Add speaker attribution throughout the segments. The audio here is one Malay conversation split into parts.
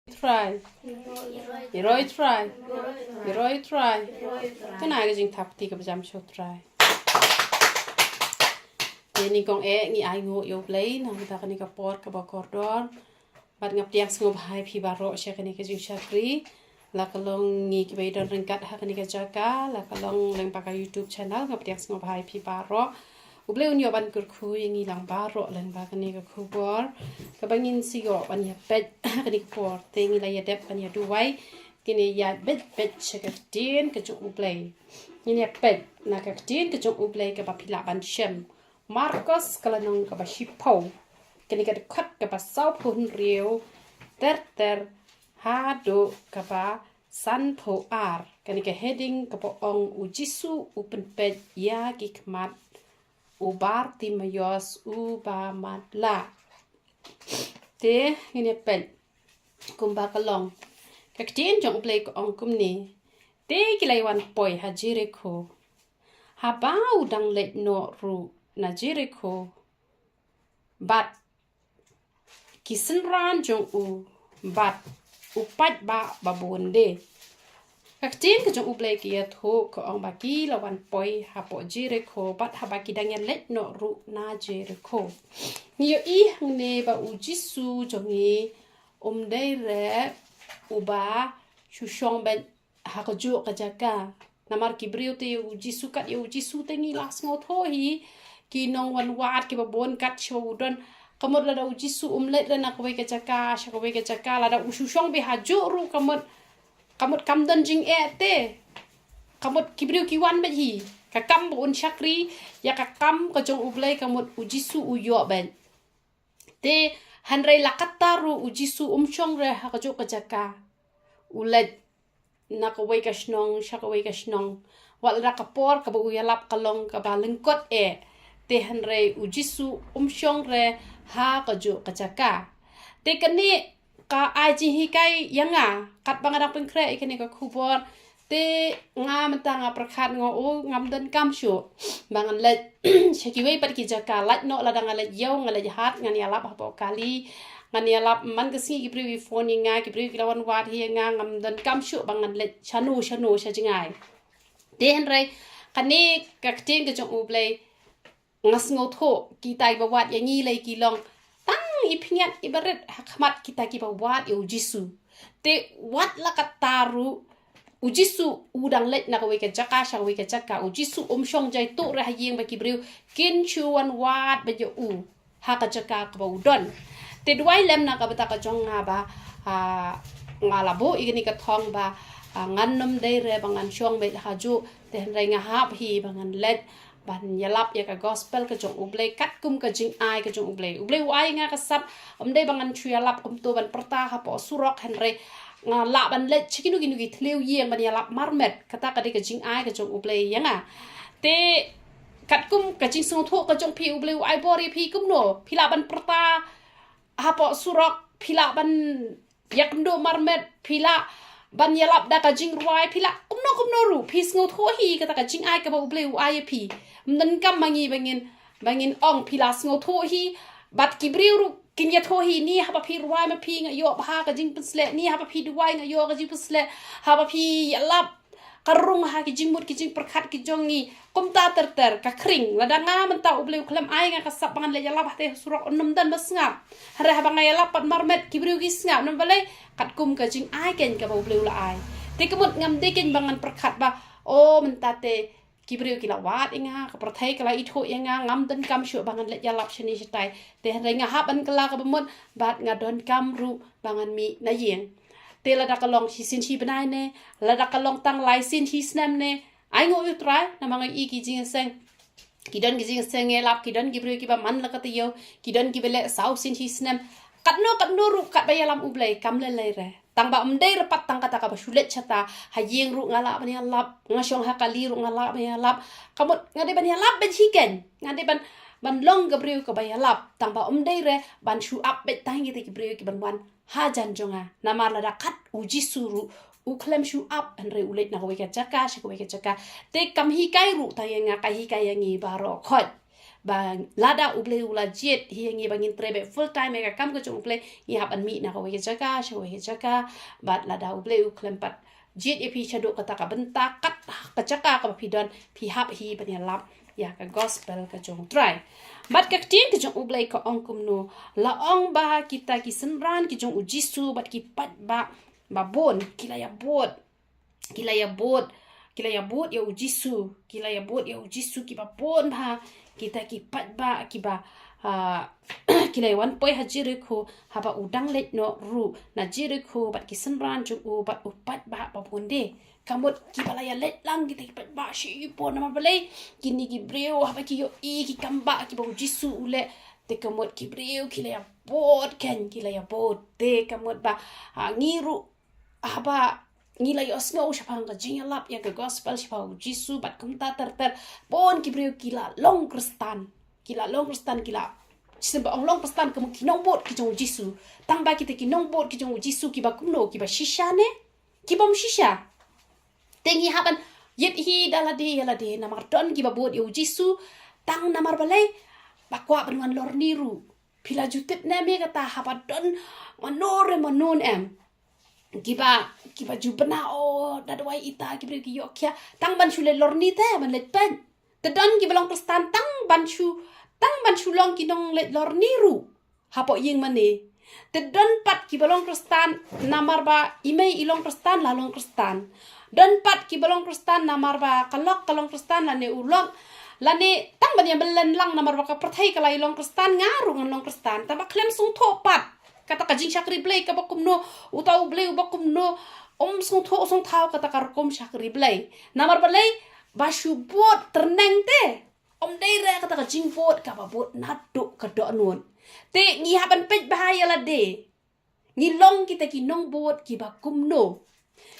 Speaker 1: Trai. Iroi trai. Iroi trai. Cái này cái gì thập thì cái jam show trai. Ini kong ngi ai ngo yo play na kita kani ka por ka ba kordon. Bat ngap tiang ngo bhai phi baro she kani ka jing shakri. La kalong ngi ki bai don ringkat ha kani ka jaka la kalong leng pakai YouTube channel ngap tiang ngo bhai phi baro. Uble unyo ban kur khu ngi lang baro leng ba kani ka khu bor. Ka bangin sigo ban ya pet kani ka por tengi la ya dep ban ya duwai. Kini ya bet she ka tin ka chu uble. Ini ya pet na ka tin ka chu uble ka ba phila ban shem. Marcos kalanong kabasipaw kini ka dekat kapa saupun rio ter hado kapa sanpo ar kini ka heading kapa ong ujisu upen pet ya gikmat ubar timayos ubamadla te ini pet kumba kalong kaktin jong play ko ong kumni te kilaiwan poi hajire ko habau dang let no ru na Jericho bat kisenran jong u bat upat ba babonde kaktin ke jong u blek ya tho ko ong baki lawan poi hapo Jericho bat habaki dang ya let no ru na Jericho niyo I ne ba u jisu jongi dei re uba shushong ben hakojo kajaka namar kibriu te u jisu kat u jisu tengi las ngo tho hi kinong wan wat ki babon kat showdon kamot lada ujisu umlet rena ko ke chaka sha ko ke chaka lada usushong bi haju ru kamot kamdan jing te kamot kibriu ki wan be hi ka kam bon shakri ya ka kam ko jong ublai kamot ujisu uyo ben te hanrei lakataru ujisu umchong re ha ko jo ka chaka ulet na ko ke shnong sha ko ke shnong wal ra ka por ka bu yalap kalong ka ba lengkot te hanrei ujisu umshong re ha kajo kacaka te kani ka aji hikai yanga kat bangadak pengkre ikani ka khubor te nga mentanga prakhat ngo o ngam dan kam shu bangan let shakiwei pat ki jaka lat no ladang let yo ngalet hat ngani alap hapo kali ngani alap man kasi ki priwi phone nga ki priwi lawan wat hi nga ngam dan kam shu bangan let chanu shajingai te hanrei kani kakting ke jong ublei ngas ngotho kita ibawat yang ngilai kilong tang ipingat ibarat hakmat kita kibawat ujisu te wat la kataru ujisu udang let na kawai ke jaka sha kawai ke jaka ujisu omshong jai to ra yeng ba kibriu kin chuan wat ba jo u ha ka jaka ka udon te duai lem na ka bata ka jong nga ba ngalabo igini ka thong ba ngannom dei re bangan shong be haju te rai nga hap hi bangan let ban yalap ya ka gospel ka jong ublei kat kum ka jing ai ka jong ublei wai nga ka sap dei bangan chuyalap kum to ban perta ha po surok henre nga la ban let chikinu ginu gi thleu yeng ban yalap marmet kata ka de ka jing ai ka jong ublei yanga te kat kum ka jing song tho ka jong pi ublei ai bori pi kumno phila ban perta ha po surok phila ban yak ndo marmet phila ban yalap da ka jing ruai phila kumno ru pis ngo tho hi ka ta ka jing ai ka ba ublei ai pi mnan kam mangi bangin ong pilas ngo tho hi bat kibriu ru kin ya tho hi ni ha ba phi ruai ma phi nga yo ba ka jing pusle ni ha ba phi duai nga yo ka jing pusle ha ba phi yalap karung ha ki jing mut ki jing perkhat ki jong ni kumta ter ka kring la da nga man ta ublei klam ai nga ka sap bangan le yalap te surok onnom dan basngap hare ha ba nga yalap pat marmet kibriu ki snap nam balai kat kum ka jing ai ken ka ba ublei la ai te kemut ngam de ken bangan perkhat ba o mentate kibriu kila wat inga ka prathai kala itho inga ngam dan kam shu bangan let yalap shani shitai te renga haban kala ka bamut bat nga don kam ru bangan mi na yeng te la da kalong si sin chi banai ne la da kalong tang lai sin chi snam ne ai ngo U Trai na mga I ki jing seng kidan ki jing seng elap kidan kibriu ki ba man la ka tiyo kidan ki bele sau sin chi snam katno ru kat bayalam ublei kam le re tang ba dei repat tang kata ka basulet chata hayeng ru ngala bani alap ngashong hakali ru ngala bani alap kamot ngade bani alap ben hiken ngade ban long gabriu ka bayalap tang ba dei re ban shu up bet tang ki kibriu ki ban wan hajan jonga namar la kat uji suru uklem shu up and re ulet na ko ke chaka shi ko ke chaka te kam hi kai ru ta yenga kai hi kai yangi baro khot bang lada uble ula jet hi ngi bangin trebe full time mega kam ko chung uble ngi hap an mi na ko we jaga shawe jaga bat lada uble u klempat jet epi chado kata ka bentak kat ka chaka ka pidon pi hap hi banya lap ya ka gospel ka chung try bat ka tin ki chung uble ko ong kumno la ong ba kita ki senran ki chung u Jisu bat ki pat ba bon kila ya bot ya u Jisu kila ya bot ya u Jisu ki ba bon ha kita ki pat ba ki ba kila wan poi ha Jericho ha ba udang let no ru na Jericho bat ki senran chung u bat u pat ba bonde kamut ki balaya let lang kita ki pat ba shi po na balay kini ki breu ha ba ki yo ki kamba ki ba u Jisu ule te kamut ki breu kila ya bot te kamut ba ngiru ha ba ngila yo snow shapang ka jingiasyllok ya ka gospel shapa u Jisu bat kumta ter bon ki breu kila long kristan kila simba ong long kristan kamu kinong bot ki jong Jisu tang ba kita kinong bot ki jong Jisu ki ba kumno ki ba shisha ne ki bom shisha tengi haban yet hi dalade namar don ki ba bot u Jisu tang namar balai bakwa benwan lor niru pila jutip na me kata hapadon manon em kiba jubna dadwai ita kibre ki yokya tang ban shule lorni te ban let pen te don ki belong kristan tang ban shu long ki dong let lorni ru hapo ying mane te don pat ki belong kristan namar ba imei ilong kristan la long kristan don pat ki belong kristan namar ba kalong kristan la ne ulong lane tang ban yang belen lang namar ba ka perthai kala ilong kristan ngaru ngan long kristan ta ba klem sung tho pat kata ka jing shakri blay ka bakumno utau blay bakumno sung thau kata ka rukom shakri blay namar balay bashu bot terneng te dei re kata ka jing bot ka ba bot nado ka do nun te ngi haban pej bahaya la de ngi long kita ki nong bot ki bakumno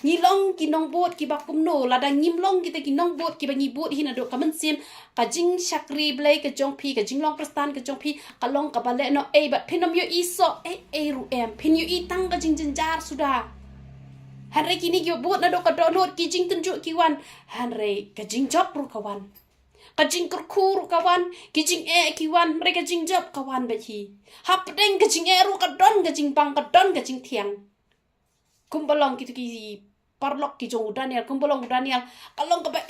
Speaker 1: ngi long ki nong bot ki bakumno lada ngim long kita ki nong bot ki ba ngi bot hina do ka mensim ka jing shakri blay ka jong pi ka jing long kristan ka jong pi ka long ka bale no bat pinom yo iso ru pin yo itang ka jing jenjar sudah hanre kini yo bot na do ka do not ki jing tunjuk ki wan hanre ka jing job ru kawan ka jing kurkur kawan ki jing ki wan mereka jing job kawan ba hi hap deng ka jing ru ka don ka jing bang ka don ka jing tiang kumbalong ki parlok ki jong Daniel kumbalong Daniel kalong ka ba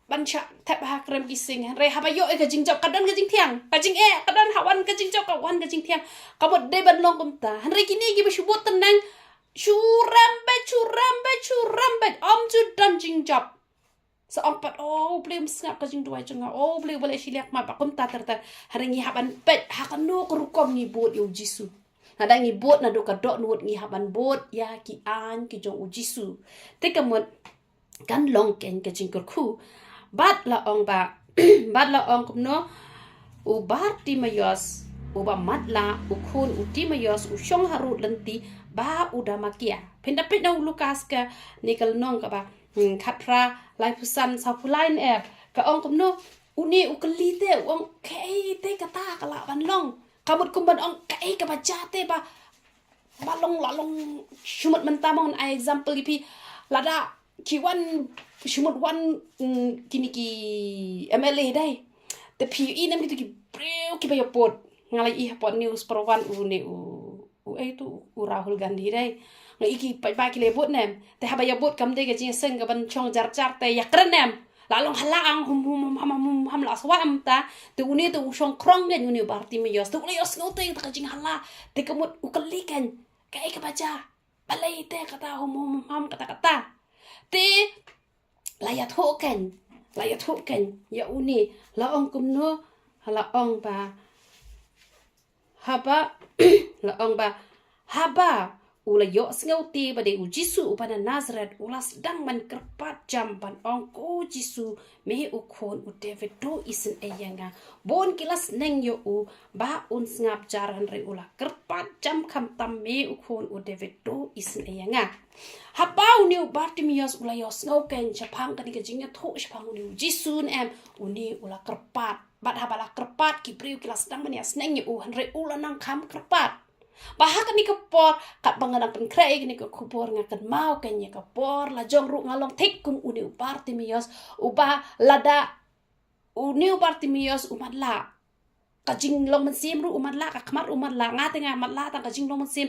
Speaker 1: bansha tap ha krem kising re ha ba yo ka jing job kadon ka jing tiang ka jing kadon hawan ka jing job ka wan ka jing tiang ka bot de ban long kumta hanre kini gi ba shubot tenang churambe ju dan jing job sa ompat blem ngap ka jing duai jonga blem bole shiliak ma ba kumta ter hanre ngi haban pet ha kan no rukom ngi bot yo Jisu ada ngi bot na do ka do nut ngi haban bot ya ki an ki jong u Jisu te kamot kan long ken ka jing ku bat la ong kumno u Bartimayos u ba matla u kun u Timayos u shong harut lenti ba u damakia pendapit na Lukas ka nikal nong ka ba khatra lai pusan sa pulain ka ong kumno uni u kelite ong kei te kata kala ban long kamut kumban ong kei ka baca te ba balong lalong shumat mentamong example ipi lada kiwan shumat wan kini ki MLA dai the PUI nam gitu ki breu ki ba pot ngalai I pot news perwan u tu u Rahul Gandhi dai ngai ki ba ki lebot nem te ha ba ya bot kam de ga jing seng ga ban chong jar te ya kren nem lalong halang hum la swa am ta te uni te shong krong den uni Bartimayos te uli os no te ta jing hala te kamut u kalikan kai ka baca balai te kata hum kata te layat hoken ya uni la ong kumno la ong ba haba ula yo sngi ba de u Jisu upana Nazareth ulas dang man kerpat jam ban ong ko Jisu me u kon u David do isen eyanga bon kilas neng yo u ba un ngap jaran re ula kerpat jam kam tam me u kon u David do isen eyanga haba u Bartimayos ula yo sngo ken chapang kan ka jingya tho chapang u Jisu em uni ula kerpat bat habala kerpat ki priu kilas dang man ya sneng yo u hanre ula nang kam kerpat bahakan ni kapor kat banganang penkrai ni ko kupor ngakan mau kanya kapor la jong ru ngalong tekum uni Bartimayos uba lada uni Bartimayos umadla kajing long mensim ru umat la ka khmat umat la nga tenga mat la tang kajing long mensim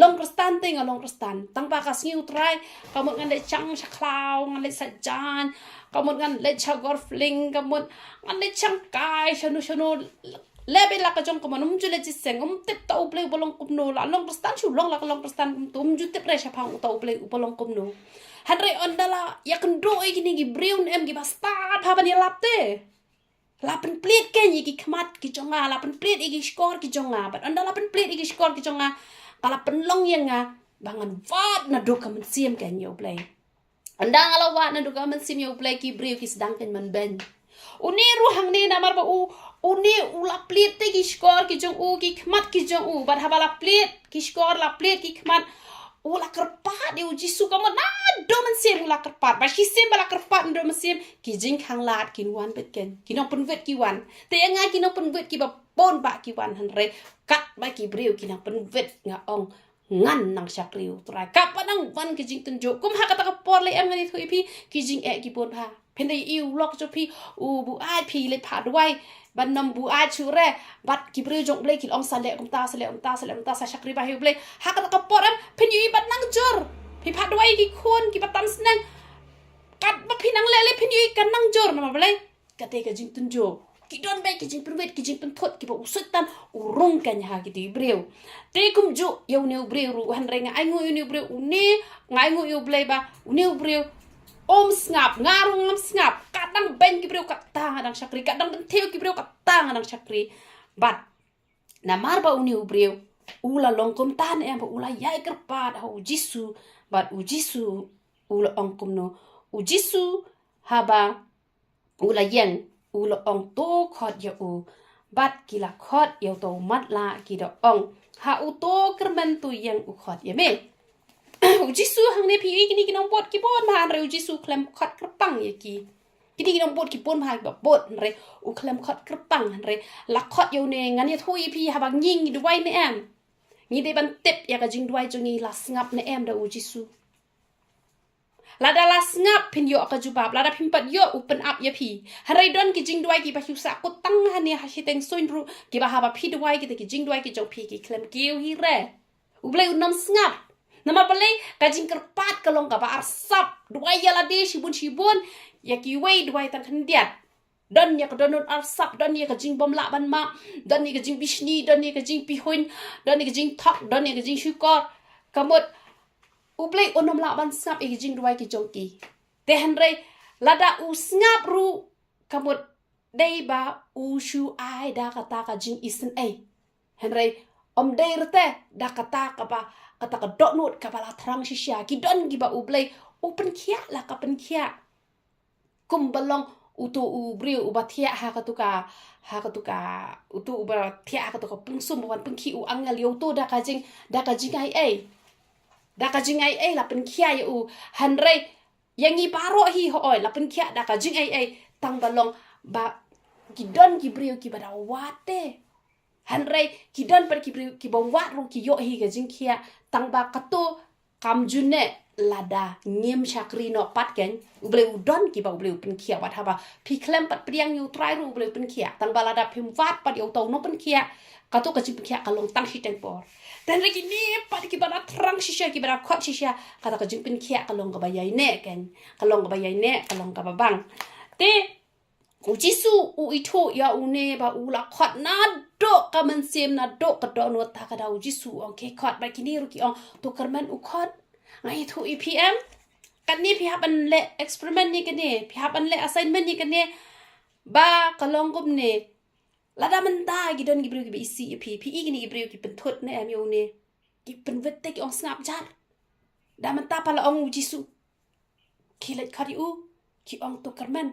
Speaker 1: long kristan tenga long kristan tang pa ka sngi U Trai kamot ngan le chang shaklau ngan le saitjain kamot ngan le chagor fling kamot ngan le chang kai shanu lebe la ka jong ko manum jule jiseng tip ta uple bolong kumno la long kristan chu long la long kristan tum ju tip re shapang ta uple bolong kumno hanre ondala ya kendo e gini gi breun em gi basta pa ban lapte lapan plate ken gi khmat ki jonga lapan plate gi skor ki jonga bat ondala lapan plate gi skor ki jonga kala penlong yang bangan wat na donkam sim ken yo play andang ala wat na donkam sim yo play ki breu ki sedang ken man ben uni ruhang ni namar ba uni ula plate gi skor ki jong ki khmat ki jong bat habala plate ki skor la plate ki khmat ula kerpat di Jisu kamu na do mensim ula kerpat ba hisim bala kerpat do mensim ki jing khang lat ki wan bet ken ki no penvet ki wan te nga ki no penvet ki ba pon ba ki wan hanre kat ba ki breu ki na penvet nga ong ngan nang syakri U Trai kapanang wan ki jing tunjuk kum ha kata ka por le em ngani thui pi ki jing ki pon pha pen dai iu lok cho pi bu ai pi le pha dwai ban nam bu ai chu re bat ki breu jong ble ki ong sale ta sa syakri ba hu ble ha kata ka por em pen yu bat nang jor pi pha dwai ki khon ki batam snang kat ba pi nang le pen yu kan nang jor na ble kate ka jing tunjuk ki don be ki jing penvet ki jing penthot ki ba usutan urung kan ha ki ti breu te kum ju yo ne breu ru han re nga ai ngu ne breu uni ngai ngu yo ble ba uni breu om snap ngarung ngam snap kadang ben ki breu katang adang syakri kadang ben theo ki breu katang adang syakri bat na mar ba uni breu ula longkom tan em ba ula yai kerpat ha Jisu bat Jisu ula ongkom no Jisu haba ula yen ula ong to khot ya bat kila khot ya to mat la ki da ong ha to kermen tu yang khot ya me Jisu hang ne pi kini kinong bot ki bon ma re Jisu klem khot kerpang ya ki kini kinong bot ki bon ma ba bot re klem khot kerpang re la khot yo ne ngan ya thui pi ha bang nying duai ne em ni de ban tep ya ka jing duai jongi la ngap ne em da Jisu lada la ngap pin yo ka jubab lada pimpat yo open up ya pi harai don ki jing duai ki ba hyusa ko tang ha ne ha shiteng soin ru ki ba ha ba pi duai ki jing duai ki jong pi ki klem kiu hi re ublai unam ngap nama balai kajing kerpat kalong ka ba arsap duai ya la de shibun ya ki wei duai tan khandiat don ya ka donut arsap don ya ka jing bom la ban ma don ya ka jing bishni don ya ka jing pihun don ya ka jing thak don ya ka jing shukor kamut ublai onom la ban snap e jing duai ki jongki te hanre lada u snap ru kamut dei ba u shu ai da kata ka jing isen ai hanre om dei rete da kata ka ba kata ka donut ka bala thrang shisha ki don gi ba ublai open khia la ka pen khia kum balong utu u breu u bathia ha ka tuka utu u ba thia ka tuka pungsum wan pengki u angal yo to da ka jing ai da ka jing ai la pen khia u hanre yang i paro hi ho oi la pen khia da ka jing ai tang balong ba ki don ki breu ki ba da wate hanre ki don par ki breu ki ba wat ru ki yo hi ka jing khia tang ba ka to kam june lada ngem syakri no pat ken ubleu don ki ba ubleu pen khia wat haba pi klem pat priang U Trai ru ubleu pen khia tang ba lada phim wat pat yo to no pen khia ka to ka jing pen khia ka long tang hi teng por dan lagi ni pat ki ba terang shisha ki ba khot shisha kata ka jing pen khia ka long ka ba yai ne ken ka long ka ba yai ne ka long ka ba bang te Jisu u itu ya une ba ula khot na do ka man sem na do ka do no ta ka da Jisu ong ke khot ba kini ru ki ong to kerman u khot ngai thu EPM kan ni pi haban le experiment ni kan ni pi haban le assignment ni kan ni ba ka long gum ne lada menta gi don gi bru gi isi pi gi ni gi bru gi penthot ne am yo ne gi penvet te ki ong snap jar da menta pala ong Jisu kilet khari u ki ong to kerman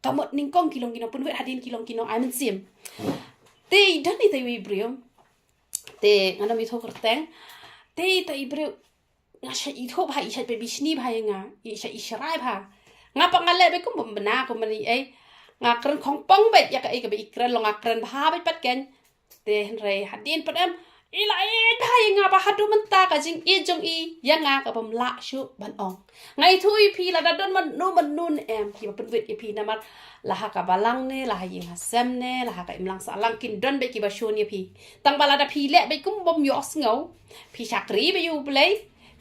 Speaker 1: kamot ningkong kilong kinong penvet hadin kilong kinong ai men sim te dan ni te wi bru te ngana mi tho kerteng te bru ngasha itho ba isha be bisni ba nga isha israi ba ngapa ngale be kum bena ko mani ai ngakren khong pong bet ya ka ai ka be ikren lo ngakren ba bet pat ken te re hadin padam ila bhai nga ba hadu menta ka jing jong yang nga ka bam la shu ban ong ngai thui pi la da don man nun em ki ba penwit pi namar la ha ka balang ne la ha ying ha sem ne la ha ka imlang sa lang kin don be ki ba shu ni pi tang bala da pi le be kum bom yo ngau pi sakri be yu play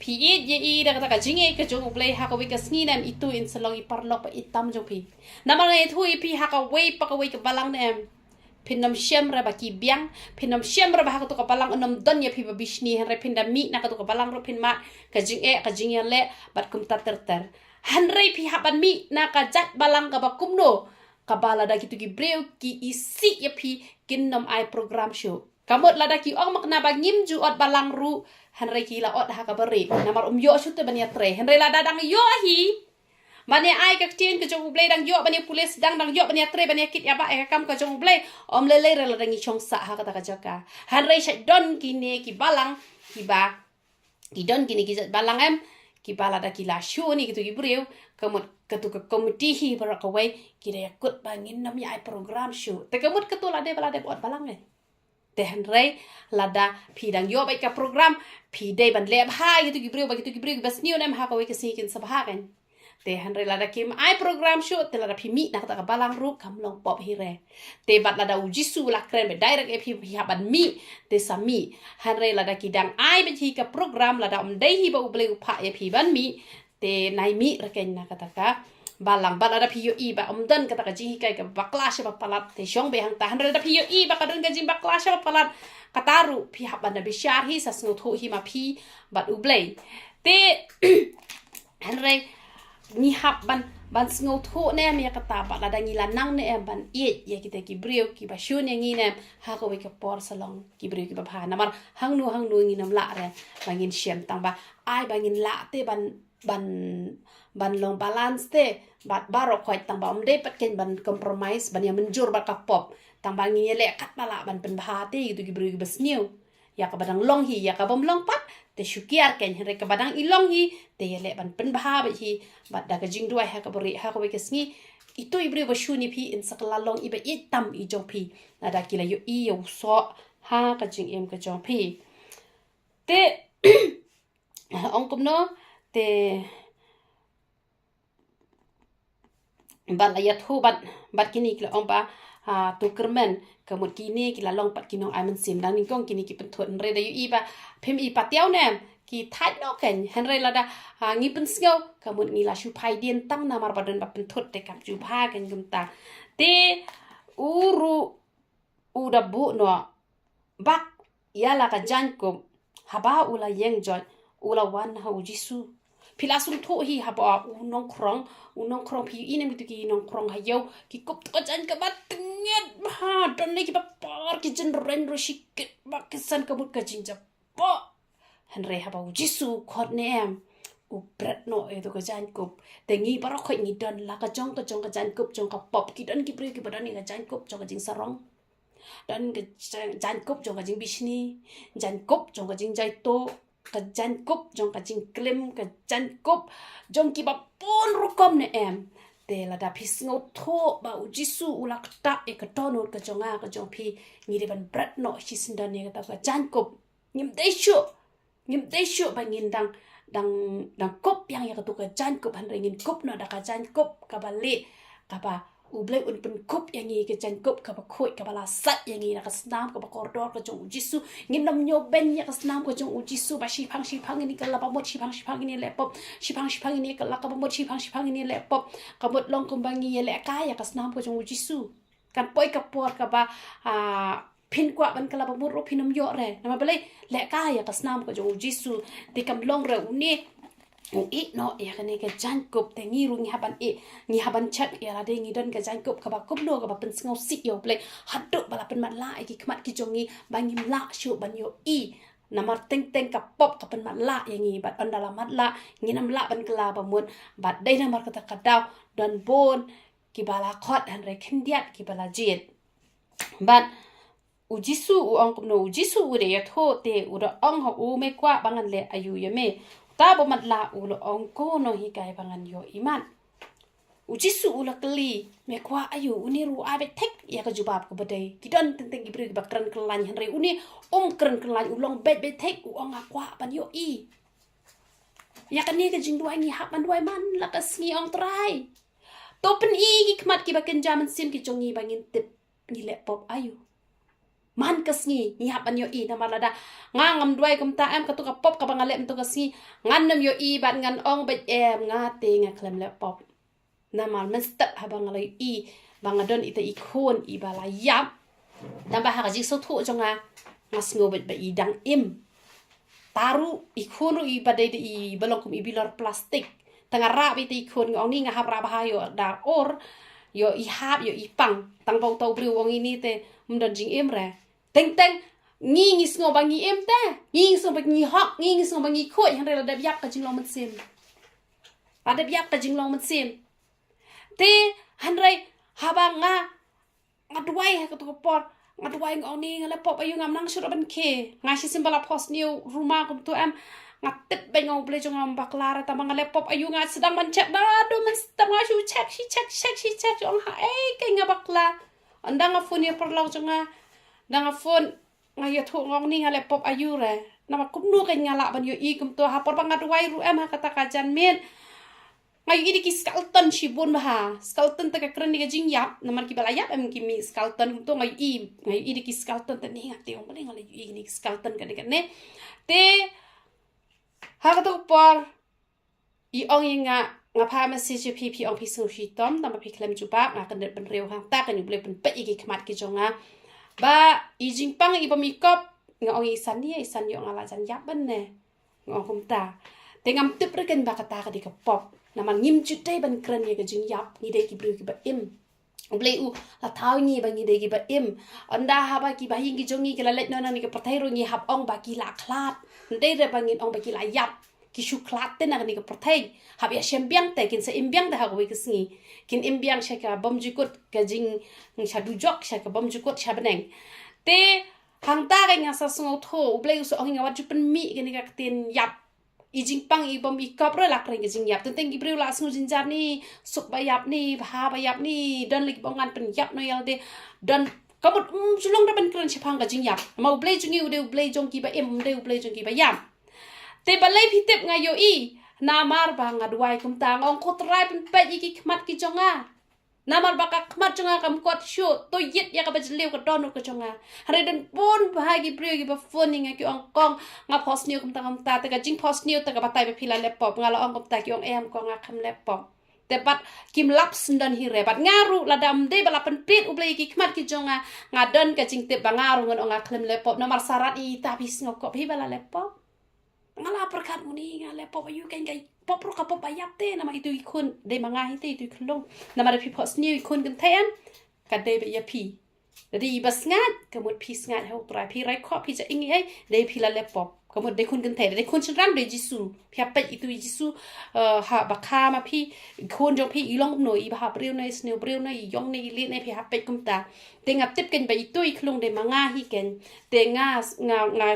Speaker 1: pi ye da ka jing ka jong play ha ka wi ka sngi nam itu in salong I parlok pa itam jong pi namar ngai thui pi ha ka wei pa ka wei ka balang ne em pinam syam ra baki biang pinam syam ra bahaka to kapalang onam don ya pi babishni henre pinda mi na ka to kapalang ro pin mat ka jing ya le bat kum ter henre pi haban mi na ka jat balang ka ba kumno ka bala da kitu ki breu ki isi ya pi kinnam ai program show kamot lada ki ong makna ba ngim ju ot balang ru henre ki la ot ha ka bari namar yo shu te bania tre henre lada dang yo hi Bani ai ka tin ka jong blay dang yo bani pulis dang yo bani tre bani kit ya ba ka kam ka jong blay om le le la dang chong sa ha ka ta ka jaka han rei sha don ki ne ki balang ki ba ki don ki ne ki balang em ki bala da ki la shu ni ki tu ki breu kamut ka tu ka committee hi bara ka wai ki re kut bangin nam ya ai program shu te kamut ka tu la de bala de bot balang e te han rei la da pi dang yo ba ka program pi de ban le ba ki tu ki breu ba ki tu ki breu bas ni nem ha ka wai ka si kin sa ba kan te hanre lada kim ai program show te lada pimi nak ta balang ru kam long pop hire te bat lada ujisu la kren be direct e pi haban mi te sami hanre lada kidang ai be ka program lada dei hi ba uble upha e pi ban mi te nai mi reken na kata ka balang bat lada pi yo I ba dan kata ka ji kai ka baklas ba palat te shong be hang ta hanre lada pi yo I ba ka don ka jing baklas ba palat kataru pi haban na be shar hi sa sngot ho hi ma pi bat uble te hanre ni hap ban sngot ho ne mi kata ba la dangi la nang ne ban ye kita ki breu ki ba shun yang ni ne ha ko ka por salong ki breu ki ba pha namar hang nu ngi nam la re bangin shem tang ba ai bangin la te ban long balance te bat baro khoi tang ba de pat ken ban compromise ban ya menjur ba ka pop tang ba ngi le kat bala ban pen ba te gitu ki breu ki bas new ya ka badang long hi ya ka bom long pat te syukiar ken here ka badang ilong hi te yele ban pen bah ba hi bat da ka jing duai ha ka beri ha ka we kesngi itu ibre ba shuni pi in sakla long iba itam I jong pi na da kila yo I yo so ha ka jing em ka jong pi te ong kum no te ban ayat hu bat kini kila ong ba tu kermen kamut kini kila long pat kinong ai man sim dang ning kong kini ki penthun re da yu I ba phem I patiao nem ki thai no ken hen re la da ngi pen sngau kamut ngi la shu phai dien tang na mar badan ba penthut te kam ju pha ken gum ta te uru uda bu no bak yala ka jan ko haba ula yeng jot ula wan ha jisu pilasung tho hi haba unong krong pi inem gitu ki nong krong hayo ki kop to jan ka bat nget ha don ne ki ba par ki jen ren ro shikit ba kisan ka but ka jinja po henre haba jisu khot ne em u bret no e to ka jan kop te ngi bara khoi ngi don la ka jong ka jan kop jong ka pop ki don ki pre ki ba don ni ka jan kop jong ka jing sarong dan ka jan kop jong ka jing bishni jan kop jong ka jing jai to ka jan kop jong ka jing klem ka jan kop jong ki ba pon rukom ne em te la da pis ngo tho ba jisu ula kta e ka tonot ka jonga ka jong pi ngi de ban brat no hisindan ne ka ka jan kop ngim de shu ba ngin dang kop yang ya ka tu ka jan kop han ngin kop no da ka jan kop ka ba le ka ba ublai un pen kop yang ngi ka jan kop ka ba khoi ka ba la sat yang ngi na ka snam ka ba koridor ka jong jisu ngin nam nyo ben ya ka snam ka jong jisu ba shi phang ni ka la ba mo shi phang ni le pop shi phang ni ka la ka ba mo shi phang ni le pop ka bot long kum ba ngi le ka ya ka snam ka jong jisu kan poi ka por ka ba pin kwa ban ka la ba mo ro pinam yo re na ma bale le ka ya ka snam ka jong jisu te kam long re uni it no ya kan ke jangkup te ngi ru ngi haban chat ya la de ngi don ke jangkup ka ba kumno ka ba pen sngo si yo ple haduk bala pen mat la ki kmat ki jongi bangi la shu ban yo I namar teng ka pop ka pen mat la ya ngi bat on dalam mat la ngi nam la ban kala ba mun bat dai namar kata kadaw don bon ki bala khot han re khendiat ki bala jit bat ujisu u ong kumno ujisu u de ya tho te u da ong ho u me kwa bangan le ayu ya me ta bo mat la u lo ong ko no hi kai bangan yo iman U Jisu ula keli me kwa ayu uni ru abe tek ya ka jubab ka badai kidon tenteng ibri ba kran kelan henry uni kran kelan ulong bet tek u ong akwa pan yo i ya kan ni ka jing duai ni hap man duai man la ka sngi ong trai to pen i ki kmat ki ba ken jaman sim ki jongi bangin tip ni laptop ayu man ka sngi ni hap man yo i na malada ngam duai kum ta em ka tu ka pop ka bangalem tu ka sngi ngan nam yo i ban ngan ong bet em nga te nga klem laptop namal menstet habang alay i bangadon ita ikon ibala yap tambah haji so thu jonga ngas ngobet ba idang im taru ikon ru ibade i balongkum ibilor plastik tangara ita ikon ngong ni ngahap ra bahayo da or yo ihap yo ipang tang bau tau bri wong ini te mdon jing im re teng teng ngi ngis ngobang ngi im te ngi ngobang ngi hok ngi ngobang ngi khoi han re da yap ka jing long man sim ada yap ka jing long man sim te hanrai habang nga duai ka to por nga duai ngong ni ngale pop ayu ngam nang sura ban ke nga si simbala post new rumah kum tu am nga tit ben ngau ble jong am baklara ta ngale pop ayu nga sedang man chat da do man sedang shu check shi check jong ha ke nga bakla andang a phone ye perlaw jong nga phone nga ye thu ngong ni ngale pop ayu re nama kumno ke ngala ban yo i kum to ha por bang nga duai ru am ha kata kajan men ngayu ini ki skalton shibun bah skalton ta ka kren ni ka jingyap namar ki balayap em ki mi skalton to ngayu ini ki skalton ta ni ngate ong bale ngayu ini skalton ka ne te ha ka to por i ong nga pa message pp ong pi so shi tom ta pi klem ju ba nga kan det ben rew hang ta kan yu ble ben pe i ki kmat ki jonga ba i jingpang i bami kop nga ong isan yo ngala jan yap ben ne ngong kum ta te ngam tip re kan ba ka ta ka di ka pop naman ngim chute ban kran ye ka jing yap ni de ki bru ki ba im blei u la thau ni ba ni de ki ba im anda ha ba ki ba hing ki jongi ki la let no na ni ka pathai ro ni hap ong ba ki la khlat de re ba ngin ong ba ki la yap ki shu khlat te na ni ka pathai hab ya shem biang te kin sa im biang da ha ko ki sngi kin im biang sha ka bom jikut ka jing sha du jok sha ka bom jikut sha beneng te hang ta ga nga sa sung tho blei u so ong nga wa ju pen mi ki ni ka tin yap ijing pang ibom ikap ro lak ring jing yap tenteng ibreu la snu jinjar ni suk bayap ni bha bayap ni dan lik bongan pen yap no yalde dan kabut sulong da ben kran chapang ga jing yap mau blei jungi ude blei jong ki ba em de blei jong ki ba yam te balai pitep nga yo i namar ba nga duai kum tang ong ko trai pen pe ki khmat ki jonga namar ba ka khmat jonga kam kot shu to yit ya ka ba jlew ka don ko jonga hare den bon ba gi breu gi ba phone nga ki ong kong nga post new kum tang ta ka jing post new ta ka batai ba phila laptop nga la ong kum ta ki ong em ko nga kham laptop te pat kim laps dan hi re bat ngaru la dam de bala pen pit u blei ki khmat ki jonga nga don ka jing te ba ngaru ngon ong kham laptop namar sarat i ta bis ngok ko hi bala laptop ngala perkat muni nga laptop ayu kan kai pop ro ka pop ayap te nama itu ikun de manga hi te itu klong nama de pi post new ikun kan tayan ka de be ya pi de bas ngat kamut pi ngat ho tra pi rai kho pi ja ingi ai de pi la laptop kamut de kun kan te de kun chin ram de jisu pi apa itu jisu ha bakha ma pi kun jong pi ilong no i ba breu nei sneu breu nei yong nei li nei pi ha pe kum ta te ngap tip ken ba itu iklong de manga hi ken te nga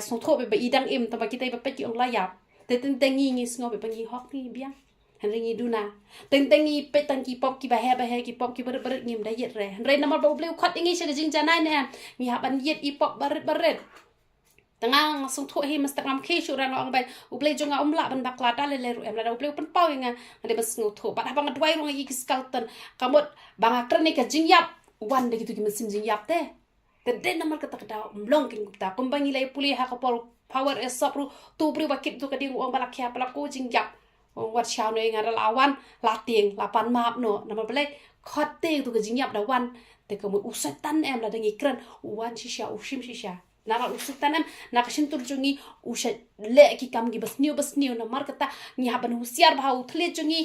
Speaker 1: song tho be idang im ta ba ki te ba pe ki ong la yap te teng ngi sngo be pangi hok ni biang han ringi duna teng ngi pe tang ki pop ki ba he ki pop ki ber ngim da yet re han re namar ba bleu khat ngi se jing janai ne ngi ha ban yet i pop ber tanga song tho he mastangam ke shu ran ong ba u bleu jonga la ban bakla ta le ru em la u bleu pen pau nga de bas ngo tho ba bang dwai ro ngi ki skalton kamot bang akran ni ka jing yap wan de gitu ki mesin jing yap te de namar ka ta mlong king ta kumbangi lai puli ha ka por power is up ru tu pri bakit tu kading uang balak kya pala ko jing yap wat chao no nga lawan la tieng la pan map no nama bele khot te tu ka jing yap da wan te ka mu usatan em la dangi kran wan shisha ushim shisha na usatan em na ka shin tur jungi usha le ki kam gi bas new na mar kata ni haban husiar bha uthle jungi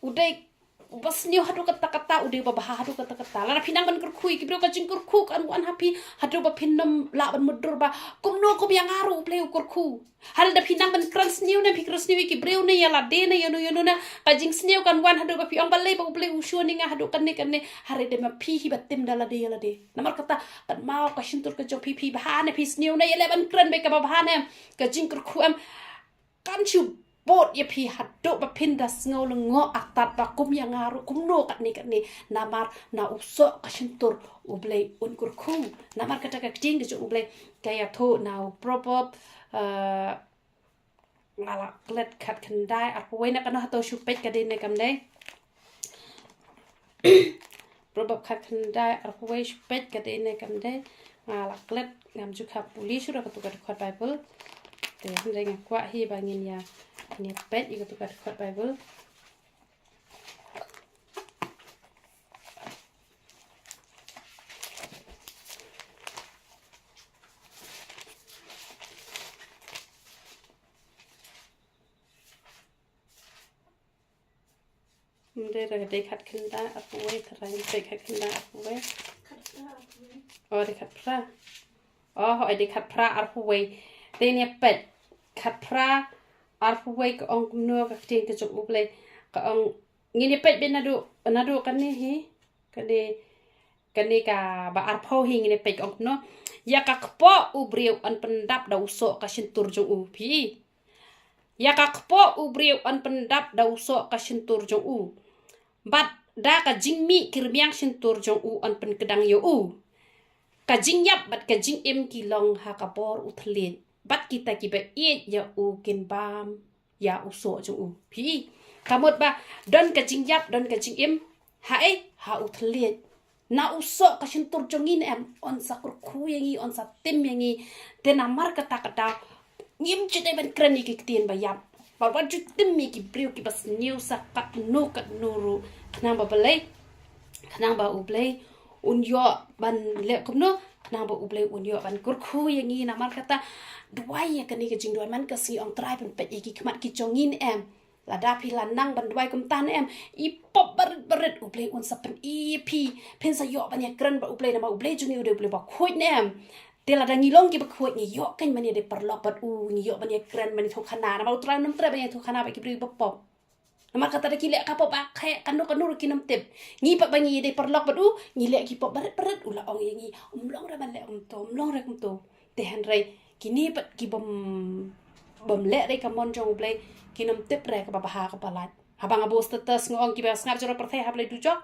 Speaker 1: udai bas new hadu kata ude ba hadu kata la pinang ban kurkhui ki bro ka jing kurkhu kan wan happy hadu ba pinam la ban mudur ba kumno ko biang aru pleu kurkhu hal da pinang ban krans new na pikros new ki breu ne yala de ne yono na ka jing new kan wan hadu ba piong balai ba pleu shu ni nga hadu kan ne hare de ma pi hi batim dala de namar kata kan mau ka shintur ka jo pi ba ne pi new na yala ban kran be ka ba ne ka jing kurkhu am kan chu bot ya pi haduk ba pindas ngau lengo atat ba kum yang ngaru kumno kat ni namar na usok kasintur ublay unkur ku namar kata kacing ke ublay kaya tu na proper ngala klet kat kendai aku wena kana to supet kadin ne kamne proper kat kendai aku we supet kadin ne kamne ngala klet ngam juga pulis sudah ketukar Bible te hande ngakwa hi bangin ya ini pet juga tukar Bible đây là để khát kinh đá áp quay thật là để khát kinh đá áp quay để khát pra hỏi để khát pra áp quay đây nè pet khát pra áp quay cái ông cũng nua cái tiền cái chụp lên cái ông nghe nè pet bên nào độ cái này hi cái này cả bà áp hao hi nghe nè pet ông nua ya các po ubriu an pendap dau so ka sintur jong u pi ya các po ubriu an pendap dau so ka sintur jong u bat da ka jingmi kirmiang sintur jong u an pen kedang yo u ka jingyap bat ka jingim kilong ha ka bor uthlen bat kita ki ba it ya u kin bam ya u so jong u pi kamot ba don ka jingyap don ka jingim ha ha uthlen na uso ka sintur jongin em on sakur khu yangi on sa tim yangi te namar kata ngim chite ban krani ki tien ba yap ba ba ju tim mi ki priu ki bas new sa kat nuru nang ba balai nang ba ublai un yo ban le kumno nang ba ublai un yo ban kur khu yangi namar kata duai ya kani ke jing duai man ka si ong trai ban pet ki khmat ki jongin em la da pi la nang ban duai kum tan em I pop barit ublai un sa pen pi pen sa yo ban ya kran ba ublai na ma ublai jungi ude ublai ba khoi nem te la da ngilong ki ba khoi ni yo kan man ya de perlok bat u ni yo ban ya kran ban thu khana na ba utrai nam tre ban ya thu khana ba ki bri ba pop nama kata da ki le ka pop ba khay kanu ki nam tep ngi pa ba ngi de perlok bat u ngi le ki pop barit ula ong yangi umlong ra ban le umlong ra kum to te han rai kini pat ki bom le dai kamon jong ublai kinam tip re ka babaha ka palat habang abo status ngong ki ba sngar jora perthai hable du jok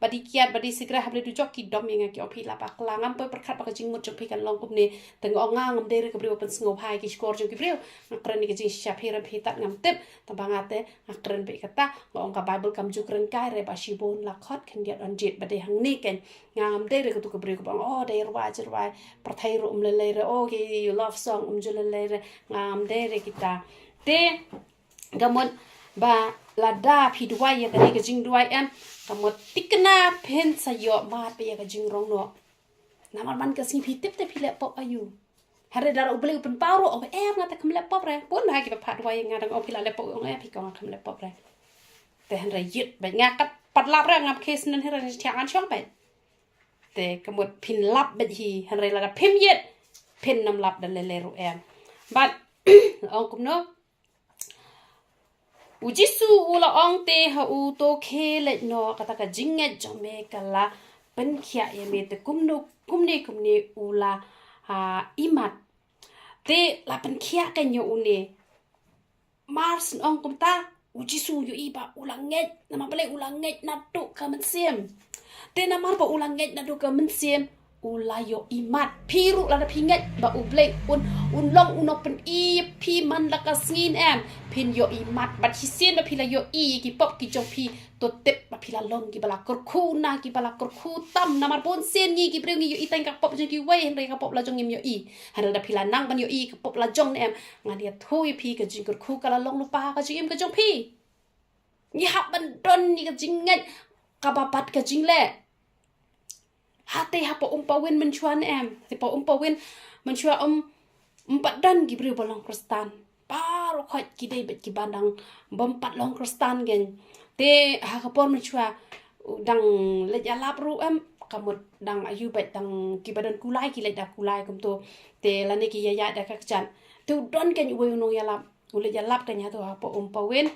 Speaker 1: badi kiat badi sigra hable du jok ki dom yang ki opi la pa klangam pe perkhat pa ka jing mut jok pi kan long kum ne teng ong ngam de re ka brio pen sngo phai ki skor jong ki brio ngakren ni ka jing sha phira phi tat ngam tip tabangate ngakren be kata ngong ka bible kam ju kren kai re ba shibon la khot khen diat on jet badi hang ni ken ngam de re ka tu ka brio ka bang de rwa perthai ro le re ki you love song ju le re ngam de re kita te gamon ba lada phi duai ya kani ka jing duai em kamot tikna pen sa yo ma pe ya ka jing rong no namar man ka sing phi tip te phi le pop ayu hare dar uble pen paro o em ngata kam le pop re pon ha ki ba phat duai nga dang o phi la le pop o ngai phi ka kam le pop re te han re yit ba nga kat pat lap re ngap case nan hera ni thiang an chong ba te kamot phin lap ba hi han re la phim yet phin nam lap da le ru em but ong kum no U Jisu ula ong te ha u to ke le no kata ka jinget jome kala pen khia ye me te kumne ula imat te la pen khia ka nyo une mars ong kum ta U Jisu yo iba ula nget na ma bale ula nget na tu ka men siem te na mar ba ula nget na tu ka men siem ula yo imat piru la da pinget ba uble un long unopen pi man la ka sngin em pin yo imat bat hisien ba pila yo ki pop ki jong pi to tep ba pila long ki bala kor khu na ki bala kor khu tam na mar bon sen ngi ki breng yo itang ka pop jong ki wei hen ka pop la jong im yo han da pila nang ban yo ka pop la jong em ngadia thui pi ka jing kor khu ka la long lu pa ka jing im ka jong pi ni hab ban don ni ka jing ngat ka ba pat ka jing le hati ha po umpawin menchuan em ti po umpawin menchua empat dan gibri bolong kristan paro khot ki dei bet ki bandang bompat long kristan gen te ha ka por menchua dang le ya lap ru em kamut dang ayu bet dang ki badan kulai ki le da kulai kum to te la ne ki ya da ka chan tu don ken we no ya lap ule ya lap ken ya to ha po umpawin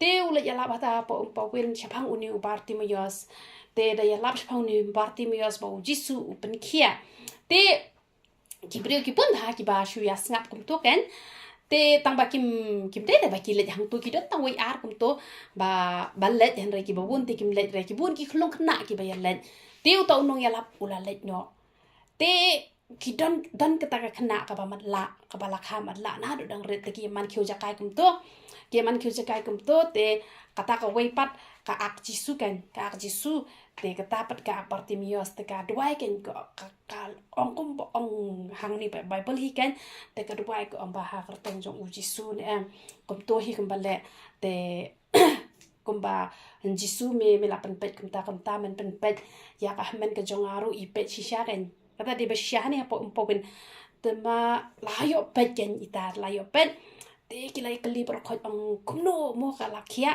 Speaker 1: te ule ya lap ta po umpawin chapang uni ubarti mayos te da ya lap chapang ni ubarti mayos ba Jisu upen kia te ki brio ki pun ha ki ba shu ya snap kum to ken te tang ba kim de ba ki let hang tu ki dot tang wei ar kum to ba let han re ki ba bun te kim let re ki bun ki khlong khna ki ba ya let te u to nong ya lap ula let no te ki don ka ta ka khna ka ba mat la ka ba la kha mat la na do dang re te ki man khiu ja kai kum to ki man khiu ja kai kum to te kata ka wei pat ka ak jisu kan ka ak jisu te kata pat ka Bartimios te ka duai kan ka ong kum ong hang ni Bible hi kan te ka duai ko ong ba ha kerteng jong u jisu ne kum to hi kum ba le te kum ba jisu me la pen pet kum ta men pen pet ya ka men ka jong aru i pet shisha kan kata di ba shisha ni po ben te ma la yo pet kan ita la yo pet te ki lai kali por khot ong kumno mo ka la khia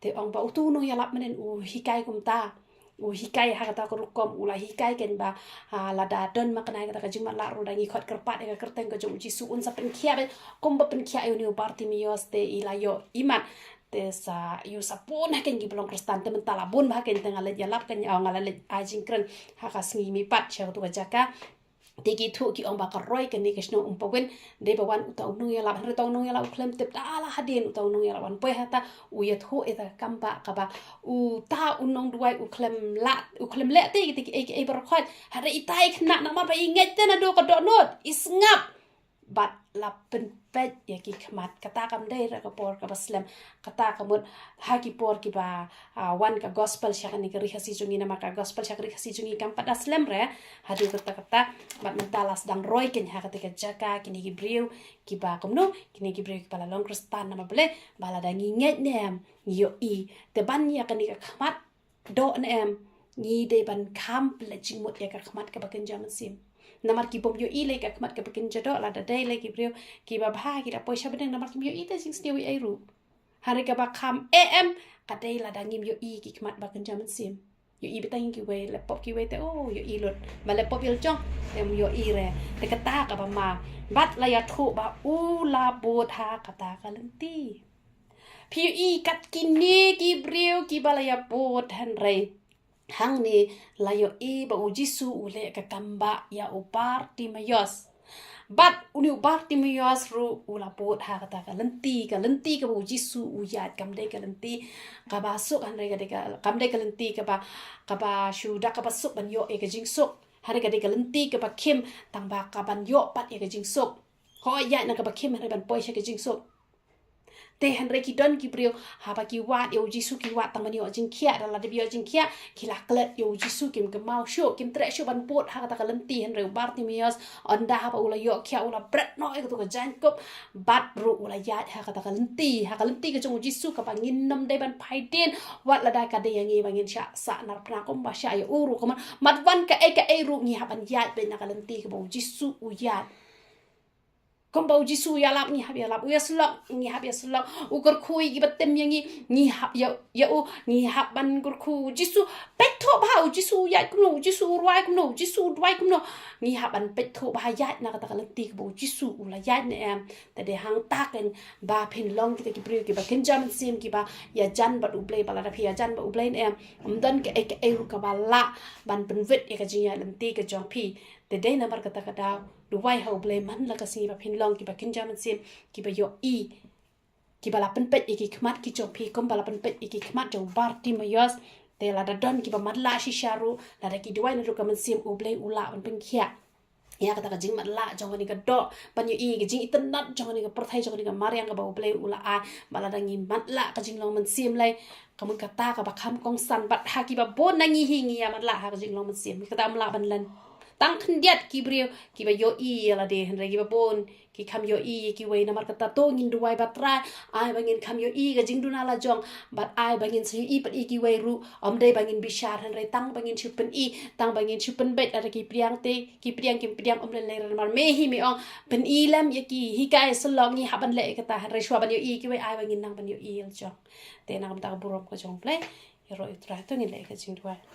Speaker 1: te ong ba utu no ya lap menen u hikai kum ta u hikai ha kata ko rukom ula hikai ken ba la da don makna kata ka jima la ro dangi khot kerpat ka kerteng ko jong jisu un sa pen khia be kom ba pen khia yu Bartimios te ilayo imat te sa yu sa pon ha ken gi belong kristan te mentala bun ba ken tengah le yalap ken ngala le ajing kren ha ka sngi mi pat cha tu jaka tiki thu ki ong ba ka roi ken ni kesno umpowen de ba wan uta unu ya la han retong nu ya la klem tep ala hadin uta unu ya la wan poi hata u ya thu eta kamba ka ba u ta unong duai u klem le tiki e ba khot ha re itai khna na ma ba inget na do ka do not is ngap bat la pen pet ya ki khmat kata kam dei ra ka por ka baslam kata kamut ha ki por ki ba wan ka gospel syakani ka rihasi jungi nama ka gospel syakari rihasi jungi kam pada slam re hadu kata bat mentalas dang roy ken ha kata jaka kini ki briu ki ba kumno kini ki briu ki pala long kristan nama bele bala dangi nget nem yo i te ban ya kani ka khmat do nem ni de ban kam ple jingmut ya ka khmat ka baken jaman sim namar ki bom yo i le ka khmat ka baken jado la da dai le ki briu ki ba bha ki da poisa bedeng namar ki yo i te sing stewi ai ru hari ka ba kham am ka dai la da ngim yo i ki khmat baken jaman sim yo i betang ki we laptop ki we te oh yo i lot ma laptop il chong tem yo i re te kata ka ba ma bat la ya thu ba u la bo tha kata ka lenti pi i kat kini ki briu ki ba la ya bo han re hang ni la yo i ba u jisu u le ka kamba ya u Bartimios bat uni u Bartimios ru u la bo tha kata ka lenti ka u jisu u yat kam de ka lenti ka ba su han re ka de ka kam de ka lenti ka ba shu da ka ba su ban yo e ka jing su hari ka de ka lenti ka ba kim tang ba ka ban yo pat e ka jing su ho ya na ka ba kim hari ban poi sha ka jing su te han re ki don ki brio ha ba ki wat yo jisu ki wat tang yo jing khia da la de bio jing khia ki la klet yo jisu kim ke mau sho kim tre sho ban pot ha ta ka lenti han re Bartimios on da ba ula yo khia ula bret no e to ka jan kop bat ru ula ya ha ta ka lenti ka jong jisu ka ba ngin nam de ban phai den wat la da ka de yang ngi ba ngin sha sa nar pra kom ba sha yo uru ko mat wan ka e ru ngi ha ban ya be na ka lenti ka ba jisu u ya kom bau jisu ya lap ni hab ya lap yaslok ni hab yaslok ukur khui gi batem yang ni hab ya u ni hab ban gur khu jisu petho ba jisu ya kumno jisu ruai kumno jisu duai kumno ni hab ban petho ba ya na kata kalenti bau jisu ula ya ne am ta de hang ta ken ba phin long ki ki bri ki ba ken jam sim ki ba ya jan ba u play bala da phi ya jan ba u play ne am dan ke e ru ka ba la ban pen vet e ka jinga lenti ka jong phi te dei na mar kata kata duwai hau ble man la ka si ba phin long ki ba kin jaman sim ki ba yo i ki ba la pen pet ki khmat ki chong phi kom ba la pen pet ki khmat jong Bartimios te la da don ki ba mat la shi sharu la da ki duwai na ru ka man sim u ble u la ban pen khia ya kata ka jing mat la jong ni ka do ban yo i ki jing iten nat jong ni ka perthai jong ni ka mariang ka ba u ble u la a ba la da ngi mat la ka jing long man sim lai kamun kata ka ba kham kong san bat ha ki ba bon na ngi hi ngi ya mat la ha ka jing long man sim ka ta am la ban lan tang khendiat ki brio ki ba yo i la de hen re ki ba bon ki kham yo i ki wei na mar kata to ngin duai batra ai bangin kham yo i ga jing duna la jong bat ai bangin si i pat i ki wei ru om de bangin bishar hen re tang bangin chupen i tang bangin chupen bet ara ki priang te ki priang kim priang om le ran mar me hi mi ong pen i lam ya ki hi kai salong ni haban le kata hen re shwa ban yo i ki wei ai bangin nang ban yo i jong te na kam ta burom ko jong play ro i tra to ngin le ka jing duai